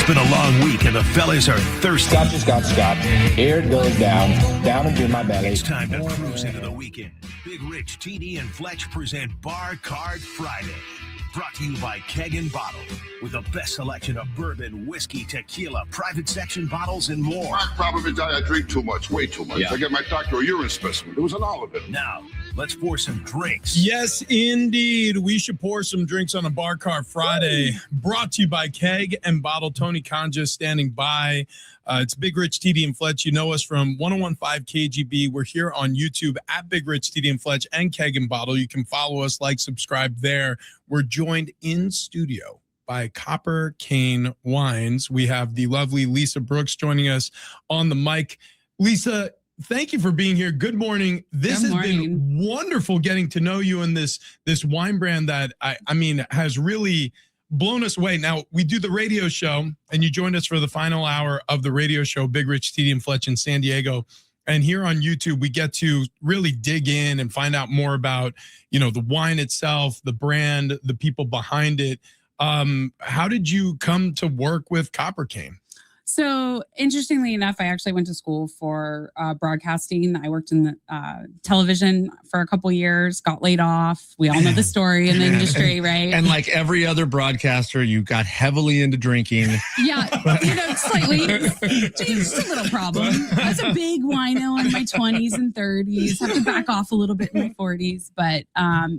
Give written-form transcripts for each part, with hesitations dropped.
been a long week and the fellas are thirsty. Scotch. Air goes down into my belly. It's time to cruise into the weekend. Big Rich, TD, and Fletch present Bar Card Friday. Brought to you by Keg and Bottle, with the best selection of bourbon, whiskey, tequila, private section bottles, and more. My problem is I drink too much, way too much. Yeah. I get my doctor a urine specimen. There was an all of it. Now, let's pour some drinks. Yes, indeed. We should pour some drinks on a Bar Cart Friday. Brought to you by Keg and Bottle. Tony Conja standing by. It's Big Rich, TD, and Fletch. You know us from 101.5 KGB. We're here on YouTube at Big Rich, TD, and Fletch, and Keg and Bottle. You can follow us, like, subscribe there. We're joined in studio by Copper Cane Wines. We have the lovely Lisa Brooks joining us on the mic. Lisa, thank you for being here. Good morning. This has been wonderful getting to know you and this wine brand that I mean has really blown us away. Now, we do the radio show, and you joined us for the final hour of the radio show, Big Rich, TD, and Fletch in San Diego. And here on YouTube, we get to really dig in and find out more about, you know, the wine itself, the brand, the people behind it. How did you come to work with Copper Cane? So interestingly enough, I actually went to school for broadcasting. I worked in the television for a couple years, got laid off. We all know the story in the industry, right? And like every other broadcaster, you got heavily into drinking. Yeah, you know, slightly. Just a little problem. I was a big wino in my 20s and 30s. Have to back off a little bit in my 40s. But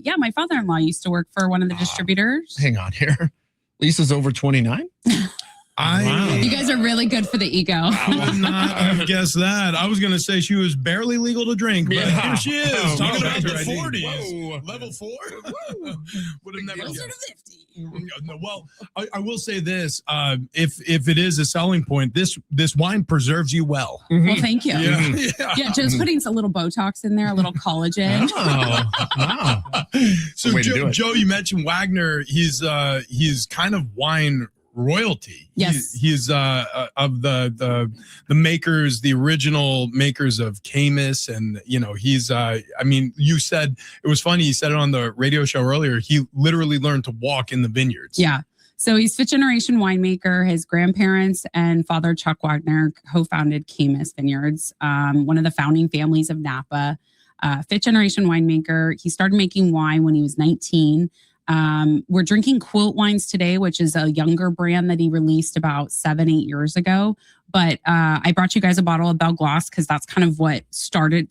yeah, my father-in-law used to work for one of the distributors. Hang on here. Lisa's over 29? Wow. You guys are really good for the ego. I would not have guessed that. I was going to say she was barely legal to drink, but here she is, talking about the 40s. Level 4? Would have never guessed. No, well, I will say this: if it is a selling point, this wine preserves you well. Well, thank you. Yeah. Joe's putting a little Botox in there, a little collagen. Oh, wow. So, Joe, you mentioned Wagner. He's kind of wine royalty. Yes, he's of the makers, the original makers of Caymus, and you know he's I mean, you said it was funny. You said it on the radio show earlier. He literally learned to walk in the vineyards. Yeah. So he's fifth generation winemaker. His grandparents and father Chuck Wagner co-founded Caymus Vineyards, one of the founding families of Napa. Fifth generation winemaker. He started making wine when he was 19. We're drinking QUILT wines today, which is a younger brand that he released about 7-8 years ago. But I brought you guys a bottle of Belle Glos because that's kind of what started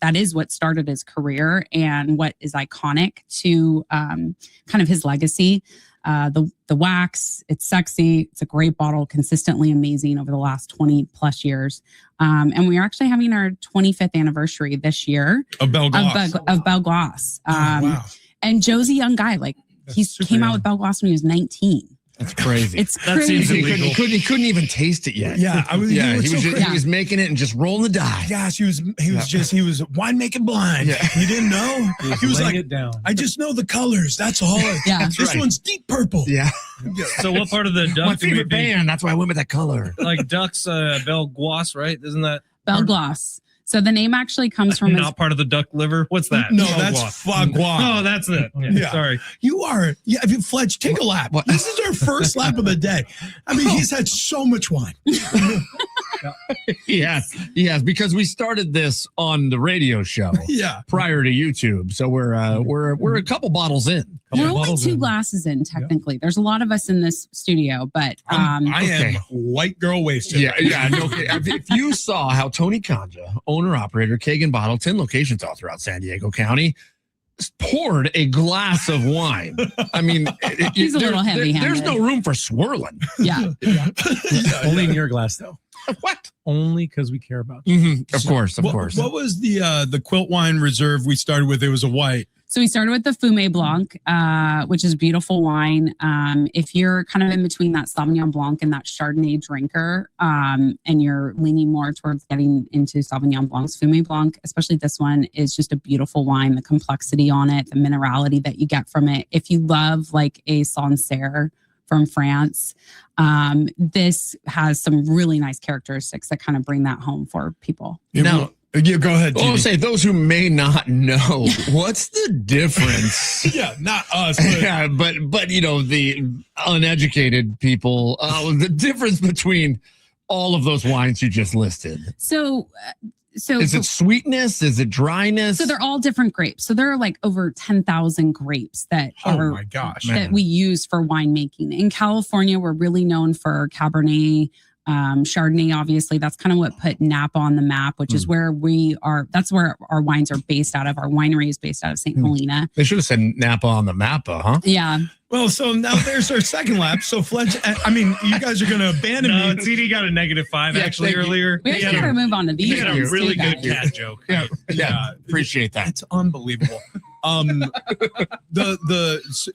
his career and what is iconic to kind of his legacy. The wax, it's sexy. It's a great bottle, consistently amazing over the last 20 plus years. And we are actually having our 25th anniversary this year of Belle Glos. Of Belle Glos. Wow. And Joe's a young guy. Like, he came out with Belle Glos when he was 19. That's crazy. It's crazy. He couldn't even taste it yet. Yeah, he was making it and just rolling the die. Gosh, he was winemaking blind. Yeah. He didn't know. He was like, it down. I just know the colors. That's all. Yeah, this one's deep purple. Yeah. So what part of the duck? My favorite band. That's why I went with that color. Like duck's Belle Glos, right? Isn't that Belle Glos? So the name actually comes from not part of the duck liver. What's that? No, that's foie gras. Oh, that's it. Yeah. Sorry. You are. Yeah. I mean, Fletch, take a lap. This is our first lap of the day. I mean, he's had so much wine. Yes, because we started this on the radio show. Yeah. Prior to YouTube, so we're a couple bottles in. We're only 2 glasses in, technically. There's a lot of us in this studio, but I am white girl wasted. Yeah. No, if you saw how Tony Conja, owner operator, Keg and Bottle, 10 locations all throughout San Diego County, poured a glass of wine. I mean, he's a little heavy-handed. There's no room for swirling. Yeah. Only in your glass, though. What? Only because we care about you. Mm-hmm. Of course. What was the QUILT wine reserve we started with? It was a white. So we started with the Fumé Blanc, which is beautiful wine. If you're kind of in between that Sauvignon Blanc and that Chardonnay drinker, and you're leaning more towards getting into Sauvignon Blancs, Fumé Blanc, especially this one, is just a beautiful wine. The complexity on it, the minerality that you get from it. If you love like a Sancerre from France, this has some really nice characteristics that kind of bring that home for people. Now, Yeah, go ahead. Well, I'll say those who may not know, what's the difference? Yeah, not us. Yeah, but the uneducated people, the difference between all of those wines you just listed. So is it sweetness? Is it dryness? So they're all different grapes. So there are like over 10,000 grapes that are my gosh, that we use for winemaking. In California, we're really known for Cabernet, Chardonnay. Obviously, that's kind of what put Napa on the map, which is where we are. That's where our wines are based out of. Our winery is based out of St. Helena. They should have said Napa on the mappa, huh? Yeah. Well, so now there's our second lap. So Fletch, I mean, you guys are going to abandon me. TD got a -5 actually earlier. We actually got to move on to these. He had a ones really too, good guys. cat joke. Yeah, appreciate that. It's unbelievable. You It's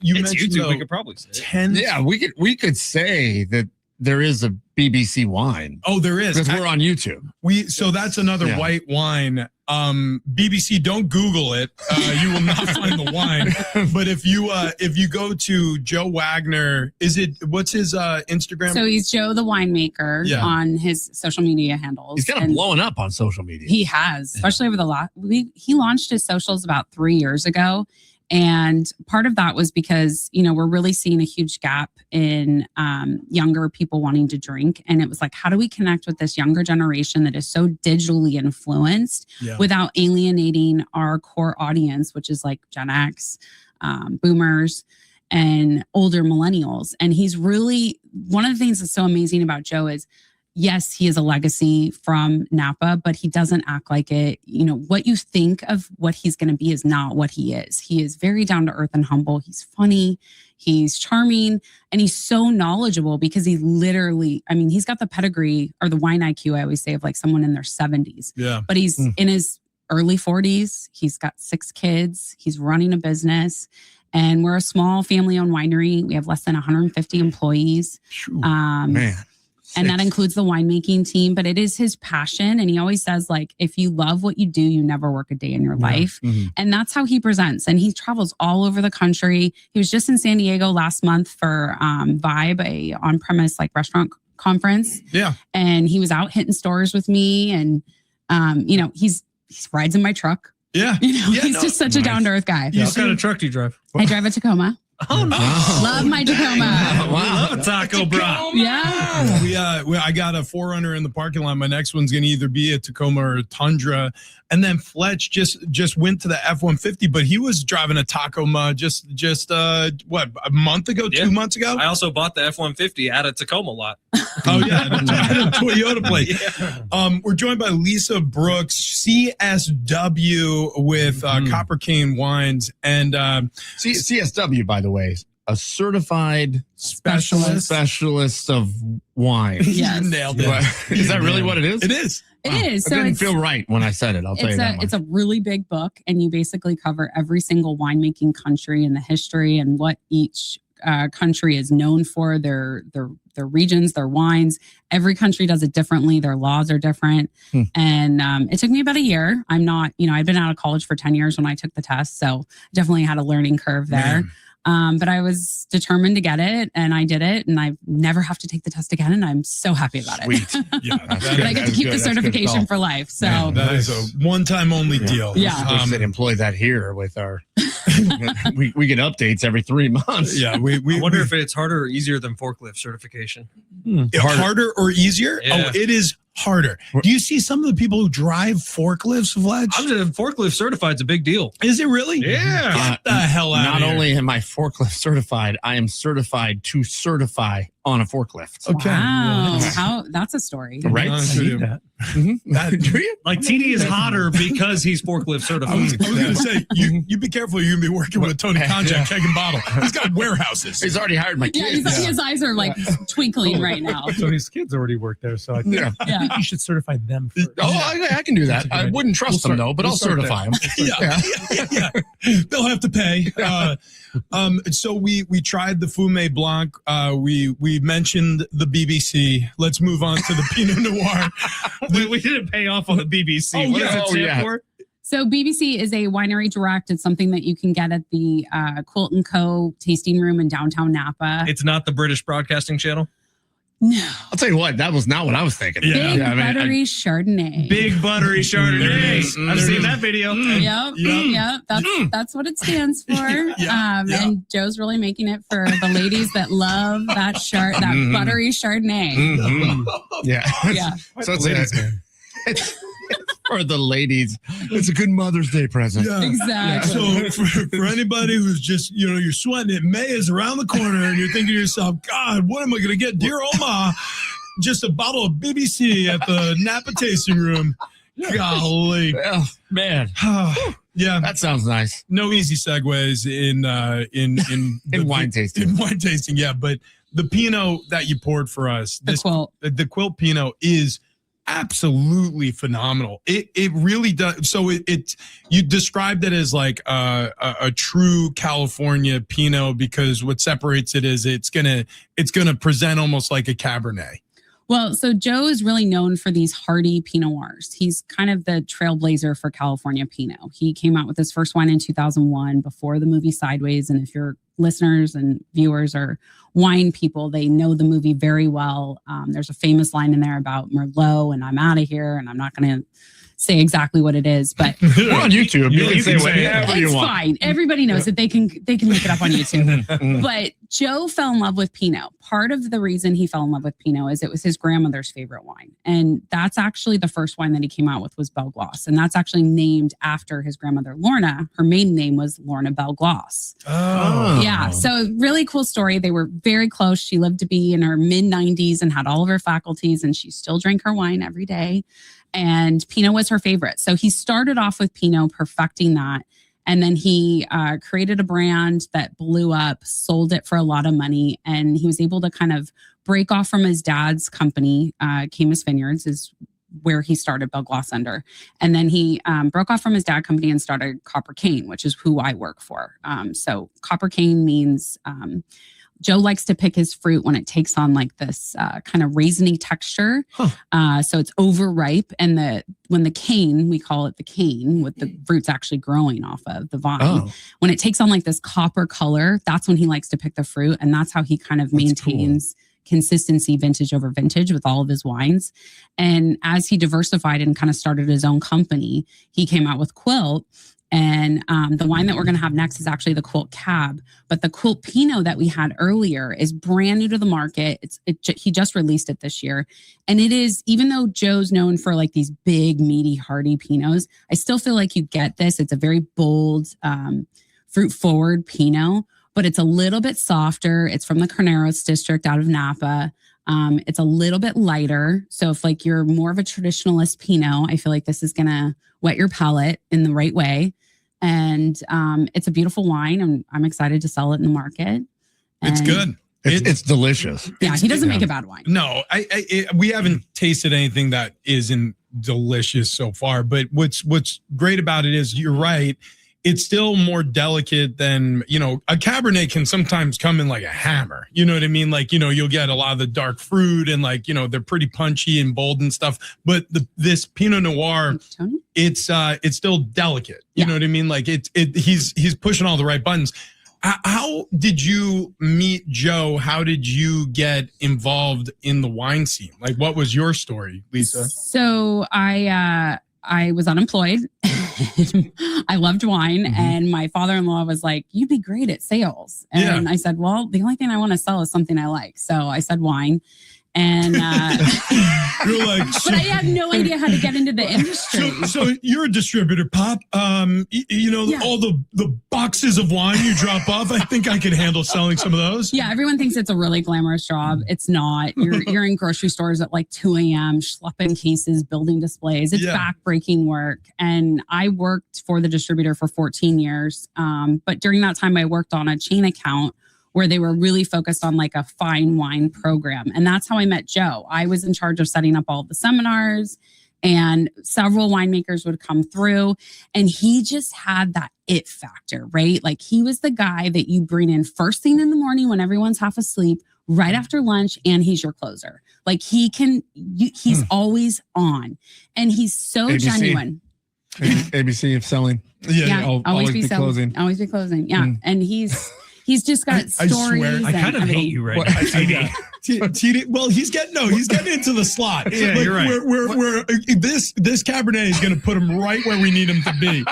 mentioned YouTube. We though, could probably say it. 10. Yeah, we could say that there is a BBC wine Oh, there is. because we're on YouTube. So that's another Yeah. white wine. BBC, don't Google it. You will not find the wine. But if you go to Joe Wagner, what's his Instagram? So he's Joe the winemaker on his social media handles. He's kind of And blowing up on social media. He has, especially over the last. He launched his socials about 3 years ago. And part of that was because, we're really seeing a huge gap in younger people wanting to drink. And it was like, how do we connect with this younger generation that is so digitally influenced without alienating our core audience, which is like Gen X, boomers, and older millennials. And he's really, one of the things that's so amazing about Joe is, yes, he is a legacy from Napa, but he doesn't act like it. What you think of what he's going to be is not what he is. He is very down to earth and humble. He's funny. He's charming. And he's so knowledgeable because he's got the pedigree or the wine IQ, I always say, of like someone in their 70s. Yeah. But he's in his early 40s. He's got 6 kids. He's running a business. And we're a small family-owned winery. We have less than 150 employees. Man. And that includes the winemaking team, but it is his passion. And he always says, like, if you love what you do, you never work a day in your life. Mm-hmm. And that's how he presents. And he travels all over the country. He was just in San Diego last month for Vibe, a on-premise like restaurant conference. Yeah. And he was out hitting stores with me. And, he rides in my truck. Yeah. He's just such a down-to-earth guy. What kind of truck do you drive? I drive a Tacoma. Oh, no. Love my Tacoma. I love a taco, bro. Yeah. I got a 4Runner in the parking lot. My next one's going to either be a Tacoma or a Tundra. And then Fletch just went to the F-150, but he was driving a Tacoma just a month ago, 2 months ago? I also bought the F-150 at a Tacoma lot. Oh, yeah. At a Toyota plate. Yeah. We're joined by Lisa Brooks, CSW with Copper Cane Wines. And CSW, by the way, a certified specialist of wine. Yes. You nailed it. Is that really what it is? It is. It is. It So didn't it's, feel right when I said it. I'll tell you that much. it's a really big book, and you basically cover every single winemaking country and the history and what each country is known for, their regions, their wines. Every country does it differently. Their laws are different. And it took me about a year. I'm not, I'd been out of college for 10 years when I took the test. So definitely had a learning curve there. But I was determined to get it, and I did it, and I never have to take the test again, and I'm so happy about it. Sweet. Yeah, But I get to keep the certification for life. So that is a one-time only deal. Yeah. Wish they'd employ that here with our. we get updates every 3 months. Yeah, I wonder if it's harder or easier than forklift certification. harder or easier? Yeah. Oh, it is harder. Do you see some of the people who drive forklifts, Fletch? I'm just forklift certified. It's a big deal. Is it really? Yeah. Get the hell out Not of here. only am I forklift certified, I am certified to certify on a forklift. Okay. wow, that's a story. Right? I need that. Do you? Like TD is hotter because he's forklift I certified. was going to say, you be careful. You're going to be working with Tony Conja at Keg and Bottle. He's got warehouses. He's already hired my Yeah, kids. his eyes are like twinkling right now. So his kids already work there. So I think, Yeah. Yeah. I think you should certify them first. Oh, I can do that. That's a good I idea. wouldn't trust them, though, but We'll I'll start certify them. Yeah. They'll have to pay. So we tried the Fumé Blanc. We mentioned the BBC. Let's move on to the Pinot Noir. we didn't pay off on the BBC. Oh, What yeah. does it stand for? So BBC is a winery direct. It's something that you can get at the QUILT & Co. tasting room in downtown Napa. It's not the British Broadcasting Channel. No. I'll tell you what, that was not what I was thinking. Big I mean, buttery Chardonnay. Big buttery Chardonnay. I've seen that video. Yep. That's what it stands for. And Joe's really making it for the ladies that love that buttery Chardonnay. Yeah. So it's for the ladies. It's a good Mother's Day present. Yeah. Exactly. So for anybody who's just, you're sweating it, May is around the corner and you're thinking to yourself, God, what am I going to get? Dear Oma, just a bottle of BBC at the Napa tasting room. Golly. Oh, man. Yeah. That sounds nice. No easy segues in wine tasting. In wine tasting, yeah. But the Pinot that you poured for us, the QUILT Pinot is absolutely phenomenal. It really does. So you described it as like a true California Pinot because what separates it is it's gonna present almost like a Cabernet. Well, so Joe is really known for these hardy Pinot Noirs. He's kind of the trailblazer for California Pinot. He came out with his first wine in 2001 before the movie Sideways. And if your listeners and viewers are wine people, they know the movie very well. There's a famous line in there about Merlot and I'm out of here. And I'm not going to say exactly what it is, but we're on YouTube. You can say whatever you want. It's fine. Everybody knows it. They can look it up on YouTube. But Joe fell in love with Pinot. Part of the reason he fell in love with Pinot is it was his grandmother's favorite wine. And that's actually the first wine that he came out with was Belle Glos. And that's actually named after his grandmother, Lorna. Her maiden name was Lorna Belle Glos. Oh. Yeah. So really cool story. They were very close. She lived to be in her mid-90s and had all of her faculties, and she still drank her wine every day. And Pinot was her favorite. So he started off with Pinot, perfecting that. And then he created a brand that blew up, sold it for a lot of money. And he was able to kind of break off from his dad's company. Caymus Vineyards is where he started Belle Glos under. And then he broke off from his dad's company and started Copper Cane, which is who I work for. So Copper Cane means... Joe likes to pick his fruit when it takes on like this kind of raisiny texture. So it's overripe. And when the cane, we call it the cane, with the fruits actually growing off of the vine. When it takes on like this copper color, that's when he likes to pick the fruit. And that's how he kind of maintains consistency vintage over vintage with all of his wines. And as he diversified and kind of started his own company, he came out with QUILT. And the wine that we're going to have next is actually the QUILT Cab. But the QUILT Pinot that we had earlier is brand new to the market. He just released it this year. And it is, even though Joe's known for like these big, meaty, hardy Pinots, I still feel like you get this. It's a very bold, fruit-forward Pinot, but it's a little bit softer. It's from the Carneros district out of Napa. It's a little bit lighter. So if like you're more of a traditionalist Pinot, I feel like this is going to wet your palate in the right way. And it's a beautiful wine. And I'm excited to sell it in the market. It's good. It's delicious. Yeah, he doesn't make a bad wine. No, we haven't tasted anything that isn't delicious so far. But what's great about it is you're right. It's still more delicate than, a Cabernet can sometimes come in like a hammer. You know what I mean? Like, you'll get a lot of the dark fruit and like, they're pretty punchy and bold and stuff. But this Pinot Noir, it's still delicate. You know what I mean? Like he's pushing all the right buttons. How did you meet Joe? How did you get involved in the wine scene? Like, what was your story, Lisa? So I was unemployed. I loved wine. And my father-in-law was like, you'd be great at sales. And I said, well, the only thing I want to sell is something I like. So I said wine. And you're like, but I had no idea how to get into the industry. So you're a distributor, Pop. All the boxes of wine you drop off, I think I could handle selling some of those. Yeah, everyone thinks it's a really glamorous job. It's not. You're in grocery stores at like 2 a.m. schlepping cases, building displays. It's backbreaking work. And I worked for the distributor for 14 years. But during that time, I worked on a chain account where they were really focused on like a fine wine program. And that's how I met Joe. I was in charge of setting up all the seminars, and several winemakers would come through, and he just had that it factor, right? Like he was the guy that you bring in first thing in the morning when everyone's half asleep, right after lunch, and he's your closer. Like he's always on, and he's so ABC. Genuine. ABC of selling. Always be selling. Always be closing. Yeah. And He's just got I stories. swear, I kind of hate you right now, TD. TD, well, he's getting into the slot. Yeah, you're right. We're this Cabernet is going to put him right where we need him to be.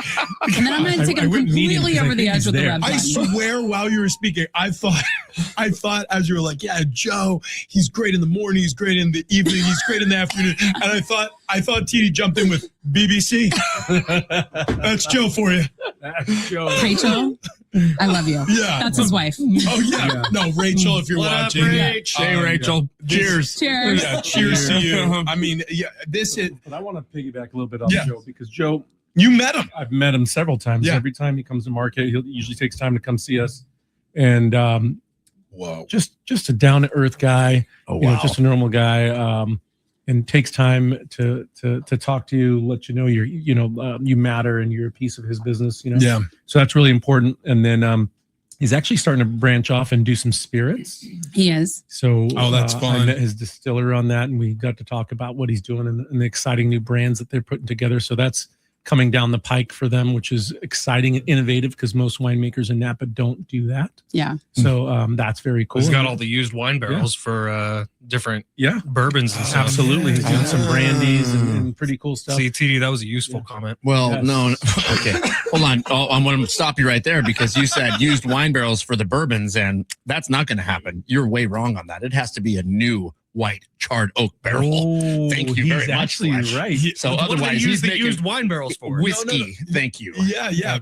And then I'm going to take him completely over the edge with the red I button. swear, while you were speaking, I thought as you were like, yeah, Joe, he's great in the morning, he's great in the evening, he's great in the afternoon, and I thought TD jumped in with BBC. That's Joe for you. That's Joe. Rachel, I love you. Yeah, That's his wife. Oh yeah. No, Rachel, if you're What up, watching, Rach? Hey, Rachel. Cheers. Cheers. Yeah, cheers to you. I mean, yeah, this is. But I want to piggyback a little bit on Yeah. Joe, because Joe, You met him. I've met him several times. Yeah. Every time he comes to market, he usually takes time to come see us. And Whoa. just a down to earth guy. Oh, You know, just a normal guy. And takes time to talk to you, let you know you matter and you're a piece of his business. You know. Yeah. So that's really important. And then he's actually starting to branch off and do some spirits. He is. So that's fun. I met his distiller on that, and we got to talk about what he's doing and the exciting new brands that they're putting together. So that's coming down the pike for them, which is exciting and innovative because most winemakers in Napa don't do that. Yeah. So that's very cool. He's got all the used wine barrels for different bourbons and stuff. Absolutely. He's doing some brandies and pretty cool stuff. See, TD, that was a useful comment. Well, Yes. no. Okay. Hold on. I'm going to stop you right there because you said used wine barrels for the bourbons, and that's not going to happen. You're way wrong on that. It has to be a new white charred oak barrel. Thank you very he's much. actually Fletch. right. So What do they otherwise, use he's the making used wine barrels for? whiskey. Thank you. Yeah.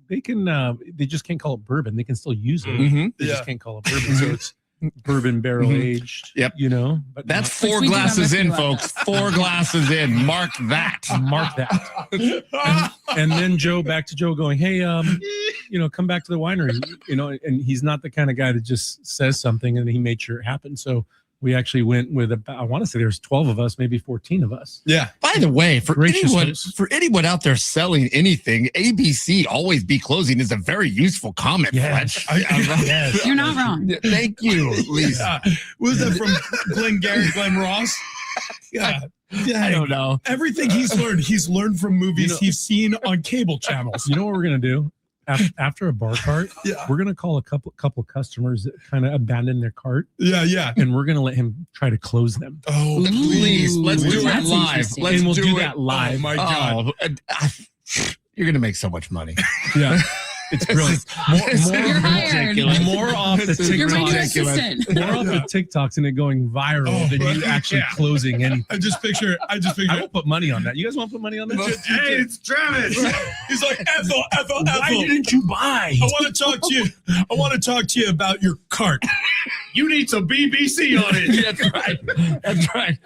They can they just can't call it bourbon. They can still use it. Mm-hmm. They Yeah. just can't call it bourbon. So it's bourbon barrel aged. Yep. You know, but That's Which 4 we do have glasses a few in, of folks. 4 glasses in. Mark that. mark that. And then back to Joe going, hey, come back to the winery, and he's not the kind of guy that just says something and he made sure it happened. So we actually went with I want to say there's 12 of us, maybe 14 of us. Yeah. By the way, for Gracious anyone, host. for anyone out there selling anything, ABC always be closing is a very useful comment, Yes. Fletch. Yes. You're not wrong. Thank you, Lisa. Yeah. Was that from Glenn Ross? Yeah. I don't know. Everything he's learned from movies he's seen on cable channels. You know what we're going to do? After a bar cart, Yeah. we're going to call a couple customers that kind of abandon their cart, Yeah. and we're going to let him try to close them. Oh, Please, let's do it That's live. interesting. Let's And we'll do it. that live. Oh my God. You're going to make so much money. Yeah. It's brilliant. You're hired. More off the Your radio TikToks. assistant. More off the TikToks and it going viral than you actually closing anything. I just picture. I won't put money on that. You guys want to put money on that? Hey, it's Travis. He's like, Ethel. Why didn't you buy? I want to talk to you. I want to talk to you about your cart. You need some BBC on it. That's right. That's right.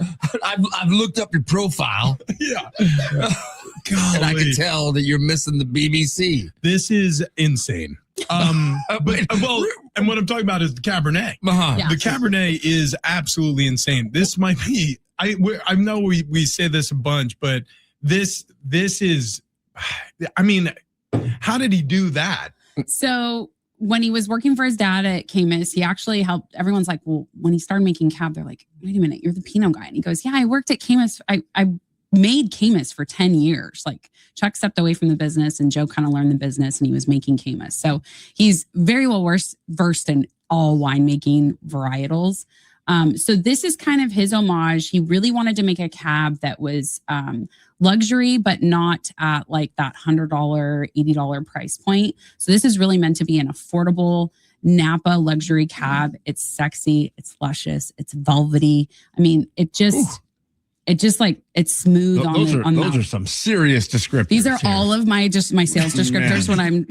I've looked up your profile, Yeah. and I can Golly. tell that you're missing the BBC. This is insane. But and what I'm talking about is the Cabernet. Uh-huh. Yeah. The Cabernet is absolutely insane. This might be. I know we say this a bunch, but this is. I mean, how did he do that? So when he was working for his dad at Caymus, he actually helped. Everyone's like, well, when he started making Cab, they're like, wait a minute, you're the Pinot guy. And he goes, yeah, I worked at Caymus. I made Caymus for 10 years. Like Chuck stepped away from the business and Joe kind of learned the business and he was making Caymus. So he's very well versed in all winemaking varietals. So this is kind of his homage. He really wanted to make a Cab that was luxury, but not at like that $100, $80 price point. So this is really meant to be an affordable Napa luxury Cab. It's sexy, it's luscious, it's velvety. I mean, it's smooth Those on the are mouth. some serious descriptors. These are here. all of my sales descriptors when I'm,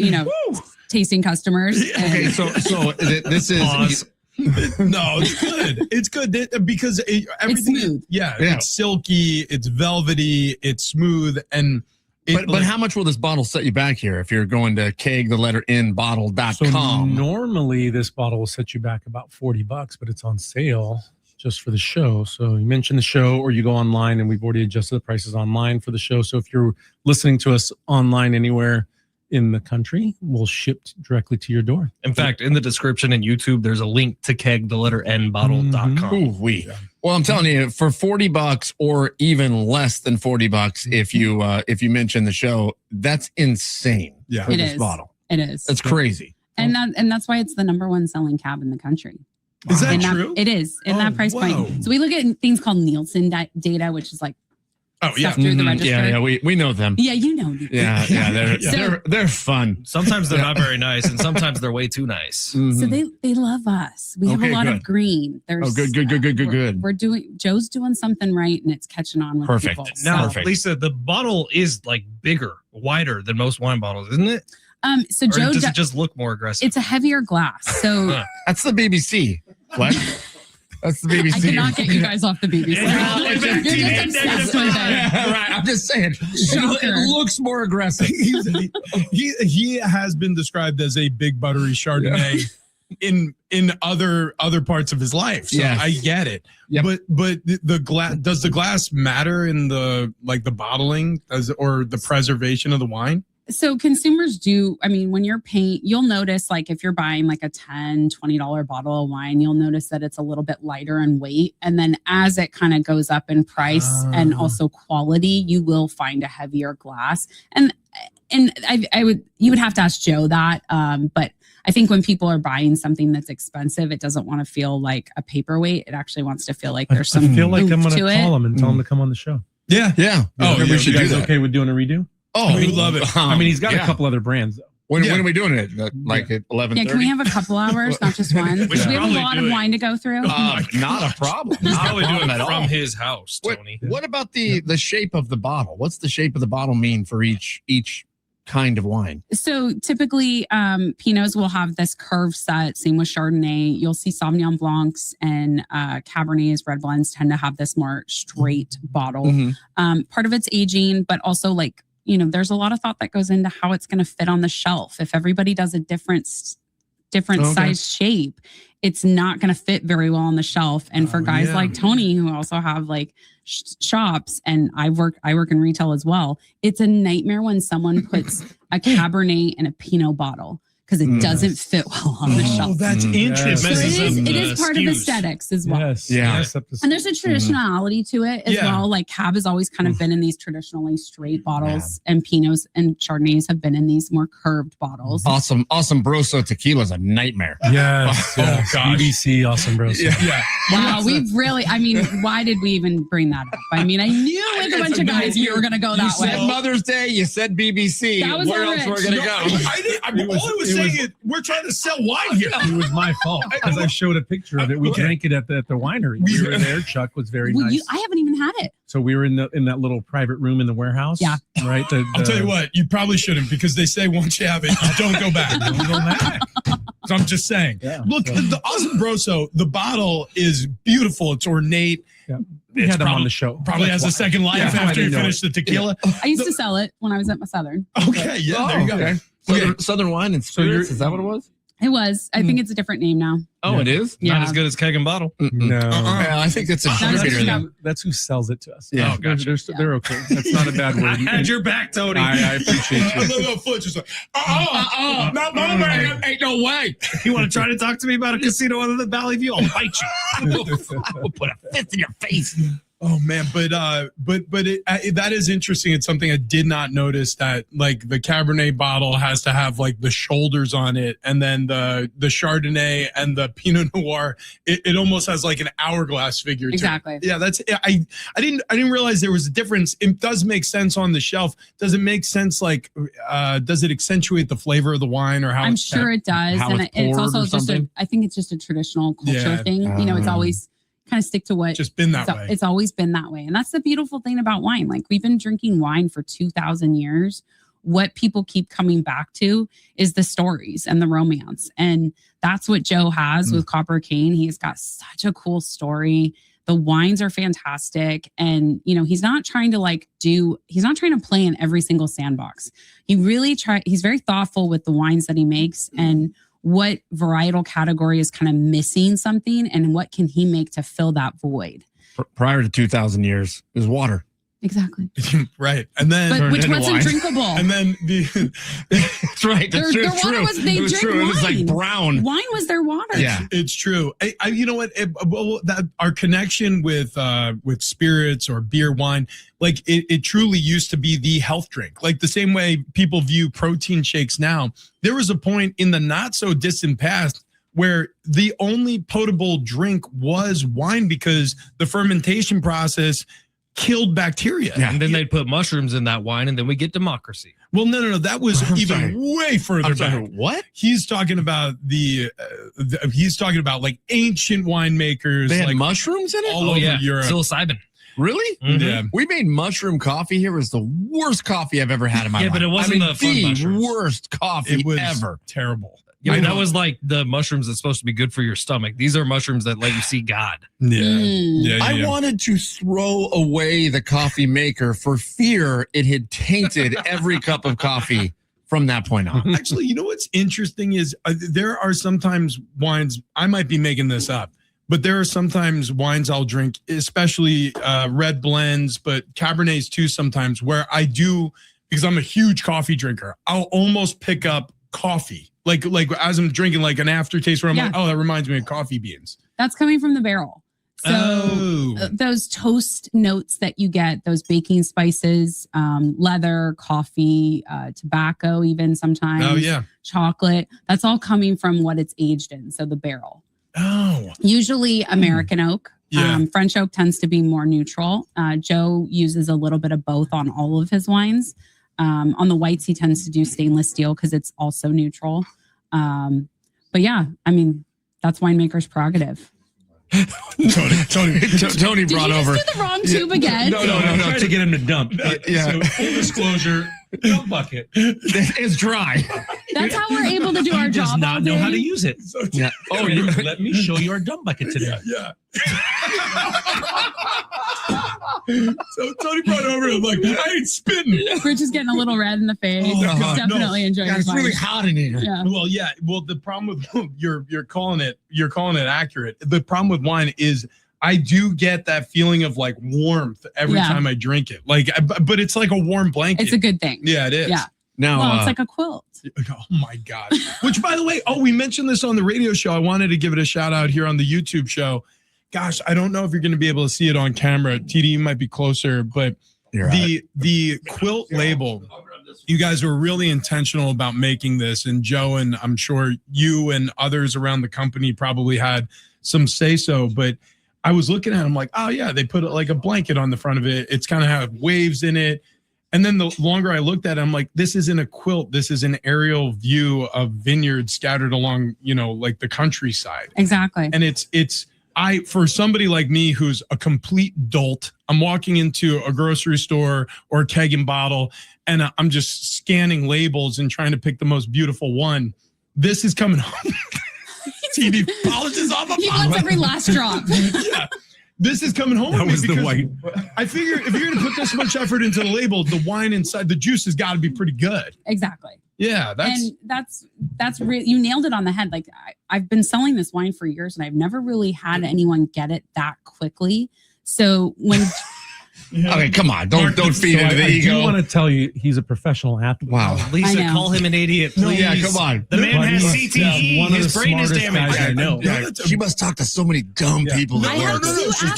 tasting customers. Okay, so this is Pause. No, it's good. It's good because everything. smooth. Yeah, Yeah. it's silky. It's velvety. It's smooth. And but how much will this bottle set you back here if you're going to keg_bottle.com? So normally this bottle will set you back about $40, but it's on sale just for the show. So you mention the show or you go online, and we've already adjusted the prices online for the show. So if you're listening to us online anywhere in the country, we'll ship directly to your door. In fact, in the description in YouTube, there's a link to keg_bottle.com. Ooh-wee. Well, I'm telling you, for $40 or even less than $40, if you mention the show, that's insane. Yeah. for It this is. bottle. It is. That's crazy. And that's why it's the number one selling cab in the country. Is that true? It is in that price point. So we look at things called Nielsen data, which is like through the register. Yeah, we know them. Yeah, you know. Yeah, they're fun. Sometimes they're not very nice, and sometimes they're way too nice. So they love us. We have a lot of green. There's, good. We're Joe's doing something right, and it's catching on with people. Now, Lisa, the bottle is like bigger, wider than most wine bottles, isn't it? So or Joe does it just look more aggressive? It's a heavier glass. So that's the BBC. What? That's the BBC. I cannot get you guys off the BBC. You're just obsessed with it. Yeah, right. I'm just saying. It looks more aggressive. He has been described as a big buttery Chardonnay in other parts of his life. So I get it. Yep. But the glass, does the glass matter in the bottling or the preservation of the wine? So consumers do, I mean, when you're paying, you'll notice like if you're buying like a $10, $20 bottle of wine, you'll notice that it's a little bit lighter in weight. And then as it kind of goes up in price and also quality, you will find a heavier glass. And you would have to ask Joe that. But I think when people are buying something that's expensive, it doesn't want to feel like a paperweight. It actually wants to feel like there's some I feel like I'm going to call him and tell him to come on the show. Yeah. We should do that. Okay with doing a redo? Oh, we love it. I mean, he's got a couple other brands, though. When are we doing it? Like at 11:30? Yeah, can we have a couple hours, not just one? We have a lot of wine to go through. Not a problem. Probably do it from his house, Tony. What about the shape of the bottle? What's the shape of the bottle mean for each kind of wine? So typically, Pinots will have this curved set. Same with Chardonnay. You'll see Sauvignon Blancs and Cabernets, red blends tend to have this more straight bottle. Mm-hmm. Part of it's aging, but also like, there's a lot of thought that goes into how it's going to fit on the shelf. If everybody does a different size shape, it's not going to fit very well on the shelf. And for guys like Tony, who also have like shops, and I work in retail as well, it's a nightmare when someone puts a Cabernet in a Pinot bottle because it doesn't fit well on the shelf. Oh, that's interesting. So it is part of aesthetics as well. Yes. And there's a traditionality to it as well. Like Cab has always kind of been in these traditionally straight bottles, and Pinots and Chardonnays have been in these more curved bottles. Awesome Broso tequila is a nightmare. Yes. Oh gosh. BBC Awesome Broso. Yeah. Wow, why did we even bring that up? I mean, I knew with a bunch of guys you were going to go that way. You said Mother's Day, you said BBC. That was where else we're going to go? All I was saying is we're trying to sell wine here. It was my fault because I showed a picture of it. We drank it at the winery. We were there. Chuck was very nice. I haven't even had it. So we were in that little private room in the warehouse. Yeah. Right. I'll tell you what, you probably shouldn't, because they say once you have it, you don't go back. So I'm just saying. Yeah, look, the Awesome Broso, the bottle is beautiful. It's ornate. Yeah. We had them on the show. Probably has a second life after you finish the tequila. I used to sell it when I was at my Southern. Okay, there you go. Okay. Southern Wine and Spirits, is that what it was? It was. I think it's a different name now. Oh, it is? Yeah. Not as good as Keg and Bottle. No. I think it's a distributor then. That's who sells it to us. Yeah. Oh, gotcha. They're okay. That's not a bad word. I had your back, Tony. I appreciate you. I love how Fletch is like, not my man. Ain't no way. You want to try to talk to me about a casino other than Valley View? I'll bite you. I will put a fist in your face. Oh man, but that is interesting. It's something I did not notice, that like the Cabernet bottle has to have like the shoulders on it, and then the Chardonnay and the Pinot Noir, it almost has like an hourglass figure. Exactly. Yeah, that's I didn't realize there was a difference. It does make sense on the shelf. Does it make sense? Like, does it accentuate the flavor of the wine, or how? I'm sure it does, and it's also just I think it's just a traditional culture thing. It's always kind of stick to what just been that way. It's always been that way. And that's the beautiful thing about wine. Like, we've been drinking wine for 2,000 years. What people keep coming back to is the stories and the romance. And that's what Joe has with Copper Cane. He's got such a cool story. The wines are fantastic. And, he's not trying to play in every single sandbox. He's very thoughtful with the wines that he makes, and what varietal category is kind of missing something, and what can he make to fill that void. Prior to 2,000 years, it was water. Exactly. Right. And then But which into wasn't wine. drinkable. and then That's right. That's Their true. water was, they It was drink true. It was like wine. brown. Wine was their water. Yeah. it's true. You know what? Our connection with spirits or beer, wine, like it truly used to be the health drink. Like the same way people view protein shakes now. There was a point in the not so distant past where the only potable drink was wine because the fermentation process killed bacteria. Yeah. And then they'd put mushrooms in that wine, and then we get democracy. Well, no. That was even sorry. way further I'm sorry, back. what? He's talking about he's talking about like ancient winemakers. They had like mushrooms in it? all over yeah. Europe. Psilocybin. Really? Mhm. Yeah. We made mushroom coffee here. It was the worst coffee I've ever had in my life. Yeah, but it wasn't the fun mushrooms. worst coffee It was ever. terrible. Yeah, I but that know. was like the mushrooms that's supposed to be good for your stomach. These are mushrooms that let you see God. Yeah. Mm. Yeah. I wanted to throw away the coffee maker for fear it had tainted every cup of coffee from that point on. Actually, you know what's interesting is there are sometimes wines, I might be making this up, but there are sometimes wines I'll drink, especially red blends, but Cabernets too sometimes, where I do, because I'm a huge coffee drinker, I'll almost pick up coffee. Like as I'm drinking, like an aftertaste where I'm like, oh, that reminds me of coffee beans. That's coming from the barrel. So Oh. those toast notes that you get, those baking spices, leather, coffee, tobacco, even sometimes. Oh, yeah. Chocolate. That's all coming from what it's aged in. So the barrel. Oh. Usually American oak. Yeah. French oak tends to be more neutral. Joe uses a little bit of both on all of his wines. On the whites, he tends to do stainless steel because it's also neutral. But yeah, I mean, that's winemaker's prerogative. Tony Did brought you over. just do the wrong tube again? No. Try to get him to dump. Yeah. So, full disclosure, dump bucket. It's dry. That's how we're able to do our He does job. not all know day. how to use it. Yeah. Oh, let me show you our dump bucket today. Yeah. So Tony brought it over and I'm like, I ain't spitting. We're just getting a little red in the face. Oh, Just God, definitely enjoying God, it's your really wine. hot in here. Yeah. Well, yeah. Well, the problem with you're calling it accurate. The problem with wine is I do get that feeling of like warmth every Yeah. time I drink it. Like, but it's like a warm blanket. It's a good thing. Yeah, it is. Yeah. Now, Well, it's like a quilt. Oh my God. Which, by the way, we mentioned this on the radio show. I wanted to give it a shout out here on the YouTube show. Gosh, I don't know if you're going to be able to see it on camera. TD, you might be closer, but the QUILT label, you guys were really intentional about making this. And Joe, and I'm sure you and others around the company probably had some say so, but I was looking at it, I'm like, oh yeah, they put like a blanket on the front of it. It's kind of have waves in it. And then the longer I looked at it, I'm like, this isn't a quilt. This is an aerial view of vineyards scattered along, like the countryside. Exactly. And for somebody like me who's a complete dolt, I'm walking into a grocery store or a keg and bottle, and I'm just scanning labels and trying to pick the most beautiful one. This is coming home. TD polishes off a He bottle. wants every last drop. Yeah. This is coming home. That with me was the because white. I figure if you're going to put this much effort into the label, the wine inside, the juice has got to be pretty good. Exactly. Yeah, that's you nailed it on the head. Like I've been selling this wine for years, and I've never really had anyone get it that quickly. So when okay, come on, don't feed into the I ego. do want to tell you, he's a professional athlete. Wow. Lisa, I know. call him an idiot, please. Yeah, come on. The man But has he's, CTE. one of His the brain is smartest damaged. guys I know. Yeah, she must talk to so many dumb people. I That have work. two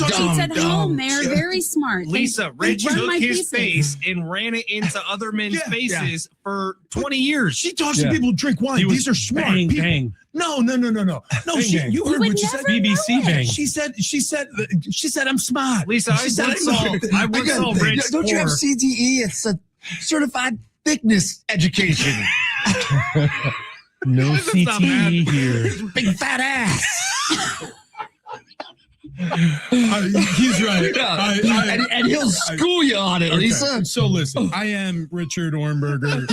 athletes at home, they're Yeah. very smart. They- Lisa, they Rich run took my his pieces. face and ran it into other men's Yeah. faces for 20 years. she talks to Yeah. people who drink wine. He was These are smart bang, people. bang. No. No, Bang, you bang. heard You what would she said. never BBC know it. bang. She said I'm smart. Lisa, She I said once saw Rich Don't you have pour- CTE? It's a certified thickness education. No This is not bad. CTE here. Big fat ass. He's right. And he'll school you on it, Okay. Lisa. So listen, I am Richard Ornberger,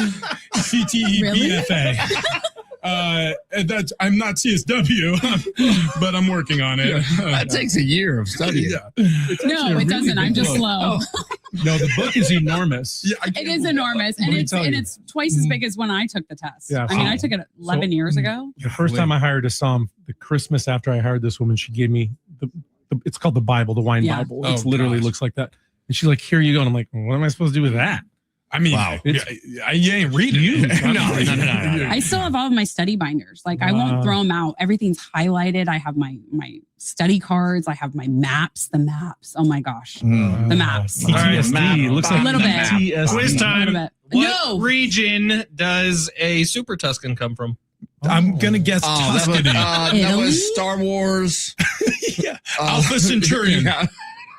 CTE Really? BFA. I'm not CSW, but I'm working on it. That takes a year of studying. Yeah. No, it doesn't. I'm just slow. No, the book is enormous. Yeah, I It can't is believe enormous, Let and me it's tell you. twice as big as when I took the test. Yeah, I mean, so- I took it 11 years ago. The first time I hired a somm, the Christmas after I hired this woman, she gave me it's called the Bible, the wine Yeah. Bible. Oh, It literally gosh. looks like that. And she's like, here you go. And I'm like, what am I supposed to do with that? I mean, Wow. you ain't reading you. No. I still have all of my study binders. Like I won't throw them out. Everything's highlighted. I have my study cards. I have my maps. The maps. Oh my gosh, the maps. PTSD. Looks like A little bit. PTSD. Quiz A time. little bit. What region does a Super Tuscan come from? I'm gonna guess Tuscany. That Italy? was Star Wars. Yeah. Alpha Centurion. Yeah.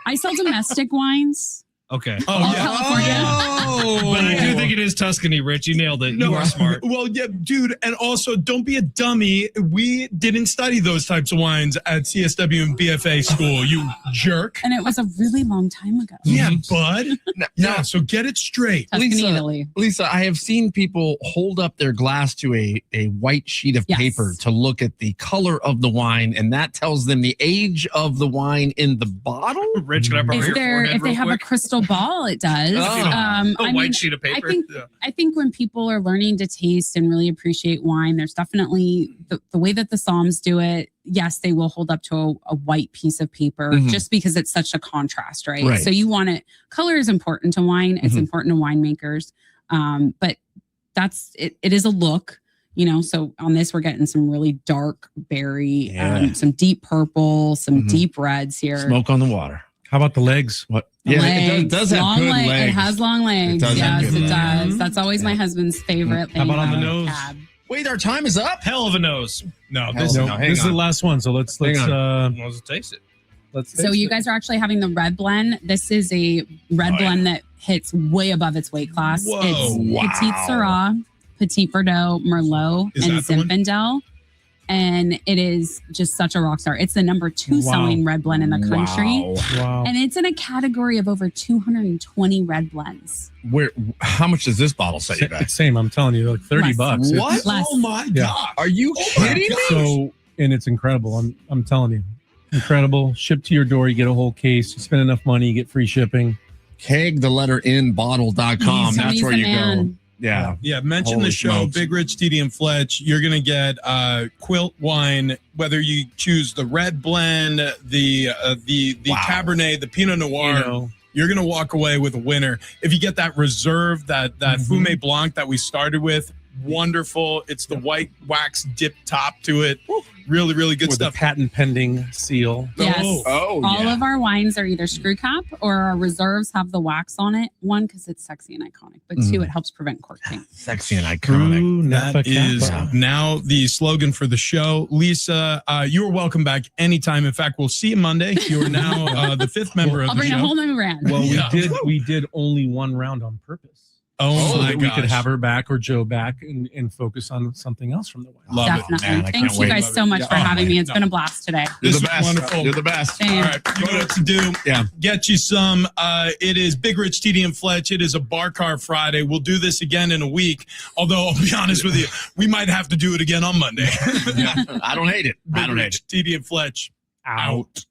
I sell domestic wines. Okay. Oh, All yeah. California. But I do think it is Tuscany, Rich. You nailed it. No, You are smart. Well, yeah, dude, and also don't be a dummy. We didn't study those types of wines at CSW and BFA school. You jerk. And it was a really long time ago. Yeah, bud. Now, Yeah, so get it straight. Tuscany, Italy. Lisa, I have seen people hold up their glass to a white sheet of Yes. paper to look at the color of the wine, and that tells them the age of the wine in the bottle. Rich, can I borrow your forehead If they real have quick? a crystal ball, it does. A white sheet of paper. I think when people are learning to taste and really appreciate wine, there's definitely the way that the Psalms do it. Yes, they will hold up to a white piece of paper just because it's such a contrast, right? So you want it. Color is important to wine. It's important to winemakers. But that's it. It is a look. So on this, we're getting some really dark berry, some deep purple, some deep reds here. Smoke on the water. How about the legs? What? The Yeah, legs, it does have long good leg- legs. It has long legs. does have Yes, good it legs. does. That's always my husband's favorite thing. How about on the about nose? Cab. Wait, our time is up. Hell of a nose. No, Hell this no. is hang This is on. the last one. So let's Hang Let's taste it. So you guys are actually having the red blend. This is a red blend that hits way above its weight class. Whoa. It's Wow. Petit Syrah, Petit Verdot, Merlot, Is and that the one? Zinfandel. And it is just such a rock star. It's the number 2 selling red blend in the country. Wow. And it's in a category of over 220 red blends. How much does this bottle set you back? It's same. I'm telling you, like 30 Less. bucks. What? Less. Oh my Yeah. god. Are you kidding me? So, and it's incredible. I'm telling you, incredible. Shipped to your door. You get a whole case. You spend enough money, you get free shipping. Keg the letter in bottle.com. That's He's where the you go. man. Yeah. Yeah, mention Holy the show, smokes. Big Rich, TD, and Fletch. You're going to get Quilt wine, whether you choose the red blend, the Wow. Cabernet, the Pinot Noir. You're going to walk away with a winner. If you get that reserve, that Fumé Blanc that we started with, wonderful. It's the white wax dip top to it. Really, really good with stuff. the patent pending seal. Yes. Oh, All yeah. of our wines are either screw cap or our reserves have the wax on it. One, because it's sexy and iconic, but two, it helps prevent corking. Sexy and iconic. True Napa That is Cab. now the slogan for the show. Lisa, you are welcome back anytime. In fact, we'll see you Monday. You are now the 5th member of I'll the bring a show. whole new brand. Well, Yeah. we did only one round on purpose. Oh, So my that we could gosh. have her back or Joe back and focus on something else from the wine. Love Definitely. man, I Thanks can't you wait. guys so much for having me. It's No. been a blast today. You're This the is best. wonderful. You're the best. Same. All right, you know what to do. Yeah. Get you some. It is Big Rich, TD, and Fletch. It is a Bar Car Friday. We'll do this again in a week. Although, I'll be honest with you, we might have to do it again on Monday. Yeah. I don't hate it. I Big don't hate it. Rich, TD, and Fletch. Out.